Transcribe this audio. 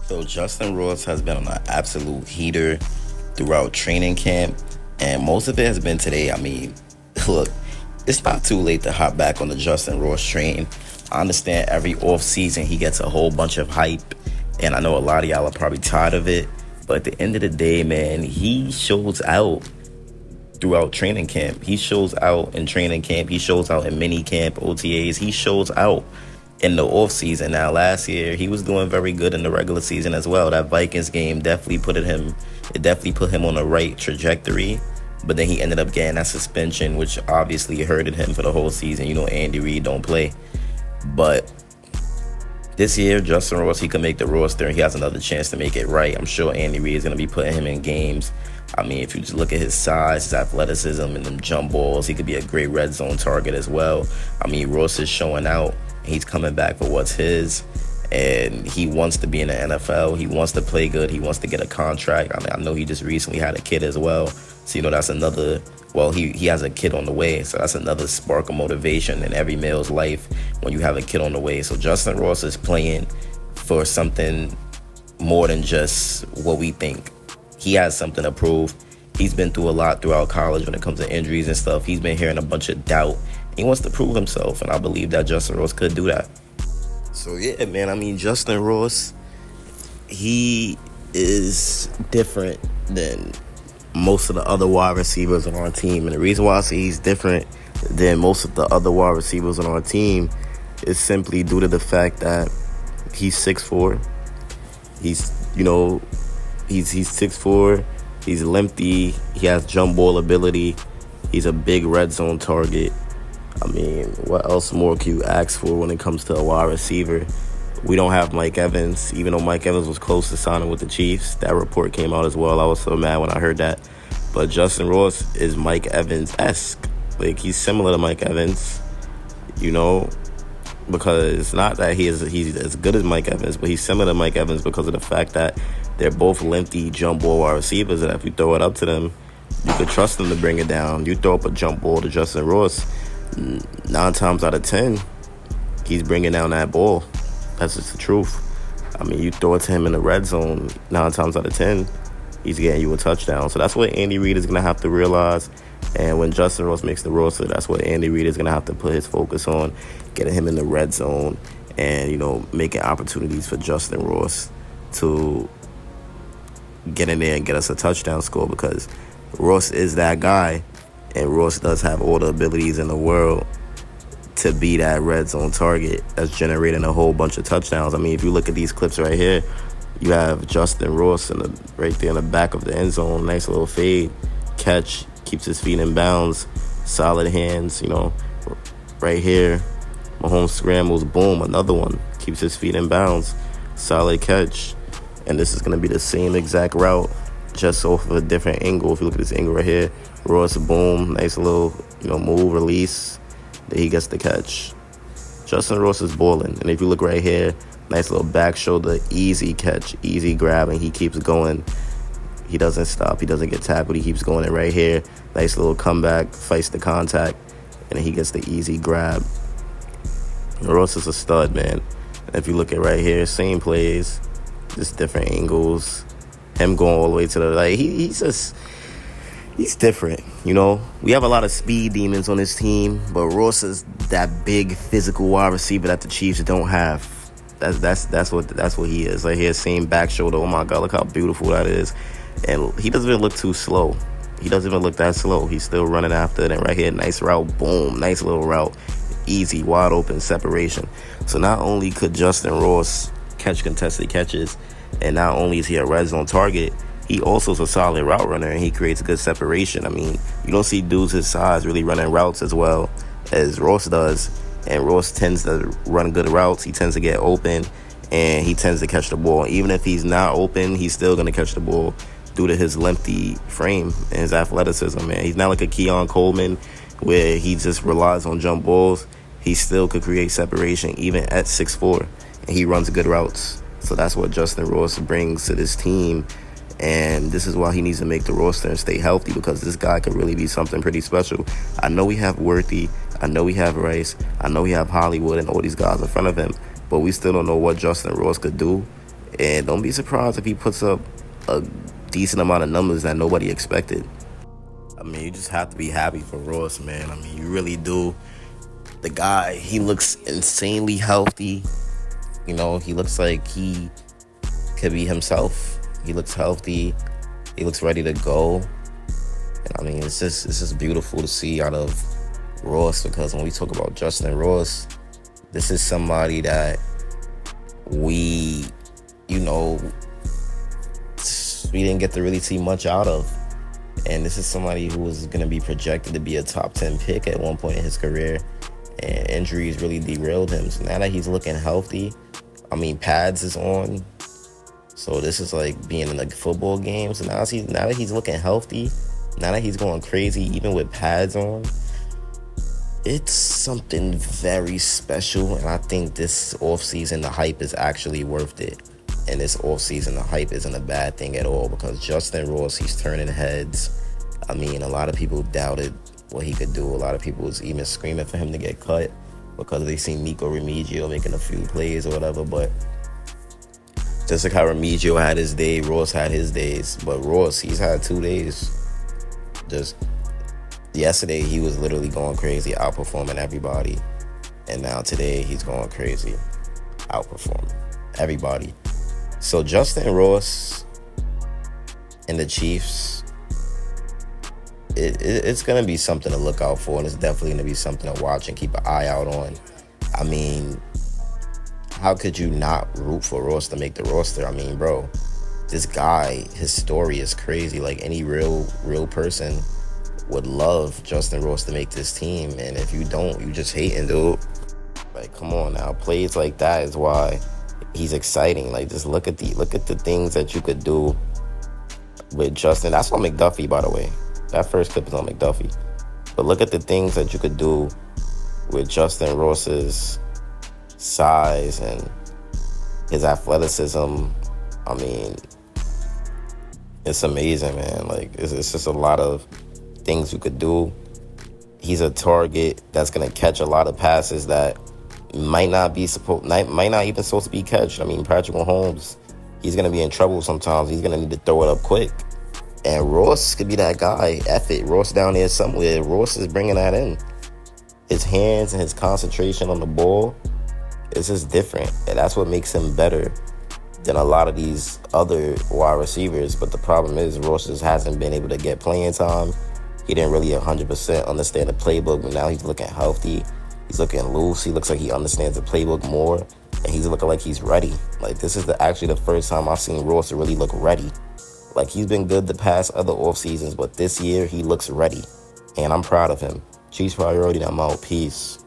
So Justyn Ross has been on an absolute heater throughout training camp, and most of it has been today. I mean, look, it's not too late to hop back on the Justyn Ross train. I understand every off season he gets a whole bunch of hype, and I know a lot of y'all are probably tired of it. But at the end of the day, man, he shows out throughout training camp. He shows out in training camp. He shows out in mini camp, OTAs. He shows out in the off season. Now, last year he was doing very good in the regular season as well. That Vikings game definitely put him on the right trajectory. But then he ended up getting that suspension, which obviously hurted him for the whole season. You know, Andy Reid don't play. But this year, Justyn Ross, he can make the roster, and he has another chance to make it right. I'm sure Andy Reid is going to be putting him in games. I mean, if you just look at his size, his athleticism, and them jump balls, he could be a great red zone target as well. I mean, Ross is showing out. He's coming back for what's his, and he wants to be in the NFL. He wants to play good. He wants to get a contract. I mean, I know he just recently had a kid as well. So, you know, that's another, well, he has a kid on the way. So that's another spark of motivation in every male's life when you have a kid on the way. So Justyn Ross is playing for something more than just what we think. He has something to prove. He's been through a lot throughout college when it comes to injuries and stuff. He's been hearing a bunch of doubt. He wants to prove himself, and I believe that Justyn Ross could do that. So, yeah, man, I mean, Justyn Ross, he is different than most of the other wide receivers on our team. And the reason why I say he's different than most of the other wide receivers on our team is simply due to the fact that he's 6'4". He's 6'4". He's lengthy. He has jump ball ability. He's a big red zone target. I mean, what else more can you ask for when it comes to a wide receiver? We don't have Mike Evans, even though Mike Evans was close to signing with the Chiefs. That report came out as well. I was so mad when I heard that. But Justyn Ross is Mike Evans-esque. Like, he's similar to Mike Evans, you know, because it's not that he's as good as Mike Evans, but he's similar to Mike Evans because of the fact that they're both lengthy jump ball wide receivers, and if you throw it up to them, you could trust them to bring it down. You throw up a jump ball to Justyn Ross, 9 times out of 10, he's bringing down that ball. That's just the truth. I mean, you throw it to him in the red zone, 9 times out of 10, he's getting you a touchdown. So that's what Andy Reid is going to have to realize. And when Justyn Ross makes the roster, that's what Andy Reid is going to have to put his focus on, getting him in the red zone and, you know, making opportunities for Justyn Ross to get in there and get us a touchdown score, because Ross is that guy, and Ross does have all the abilities in the world to be that red zone target that's generating a whole bunch of touchdowns. I mean, if you look at these clips right here, you have Justyn Ross right there in the back of the end zone, nice little fade, catch, keeps his feet in bounds, solid hands, you know, right here. Mahomes scrambles, boom, another one, keeps his feet in bounds, solid catch. And this is going to be the same exact route, just off of a different angle. If you look at this angle right here, Ross, boom, nice little, you know, move, release, then he gets the catch. Justyn Ross is balling. And if you look right here, nice little back shoulder, easy catch, easy grab, and he keeps going. He doesn't stop. He doesn't get tackled. He keeps going. And right here, nice little comeback, fights the contact, and he gets the easy grab. Ross is a stud, man. And if you look at right here, same plays, just different angles. Him going all the way to the, like, he's different, you know. We have a lot of speed demons on this team, but Ross is that big physical wide receiver that the Chiefs don't have. That's what he is. Like, here, same back shoulder. Oh my God, look how beautiful that is. And he doesn't even look too slow. He doesn't even look that slow. He's still running after it. And right here, nice route, boom, nice little route, easy, wide open separation. So not only could Justyn Ross catch contested catches, and not only is he a red zone target, he also is a solid route runner, and he creates good separation. I mean, you don't see dudes his size really running routes as well as Ross does, and Ross tends to run good routes. He tends to get open, and he tends to catch the ball. Even if he's not open, he's still going to catch the ball due to his lengthy frame and his athleticism, man. He's not like a Keon Coleman where he just relies on jump balls. He still could create separation even at 6'4", and he runs good routes. So that's what Justyn Ross brings to this team. And this is why he needs to make the roster and stay healthy, because this guy could really be something pretty special. I know we have Worthy. I know we have Rice. I know we have Hollywood and all these guys in front of him. But we still don't know what Justyn Ross could do And don't be surprised if he puts up a decent amount of numbers that nobody expected. I mean, you just have to be happy for Ross, man. I mean, you really do. The guy, he looks insanely healthy. You know, he looks like he could be himself. He looks healthy. He looks ready to go. And I mean, it's just beautiful to see out of Ross, because when we talk about Justyn Ross, this is somebody that we, you know, we didn't get to really see much out of. And this is somebody who was going to be projected to be a top 10 pick at one point in his career. And injuries really derailed him. So now that he's looking healthy, I mean, pads is on. So this is like being in the football game. So now that he's looking healthy, now that he's going crazy, even with pads on, it's something very special. And I think this offseason, the hype is actually worth it. And this offseason, the hype isn't a bad thing at all, because Justyn Ross, he's turning heads. I mean, a lot of people doubted what he could do. A lot of people was even screaming for him to get cut because they seen Nico Remigio making a few plays or whatever. But just like how Remigio had his day, Ross had his days. But Ross, he's had 2 days. Just yesterday, he was literally going crazy, outperforming everybody. And now today, he's going crazy, outperforming everybody. So Justyn Ross and the Chiefs, it's going to be something to look out for, and it's definitely going to be something to watch and keep an eye out on. I mean, how could you not root for Ross to make the roster? I mean, bro, this guy, his story is crazy. Like, any real person would love Justyn Ross to make this team, and if you don't, you just hating, dude. Like, come on now. Plays like that is why he's exciting. Like, just look at the things that you could do with Justyn. That's on McDuffie, by the way. That first clip is on McDuffie. But look at the things that you could do with Justyn Ross's size and his athleticism. I mean, it's amazing, man. Like, it's just a lot of things you could do. He's a target that's gonna catch a lot of passes that might not even supposed to be catched. I mean, Patrick Mahomes, he's gonna be in trouble sometimes. He's gonna need to throw it up quick. And Ross could be that guy. F it, Ross down there somewhere. Ross is bringing that in. His hands and his concentration on the ball is just different. And that's what makes him better than a lot of these other wide receivers. But the problem is Ross just hasn't been able to get playing time. He didn't really 100% understand the playbook, but now he's looking healthy. He's looking loose. He looks like he understands the playbook more. And he's looking like he's ready. Like, this is actually the first time I've seen Ross really look ready. Like, he's been good the past other off seasons, but this year he looks ready. And I'm proud of him. Chiefs priority, I'm out. Peace.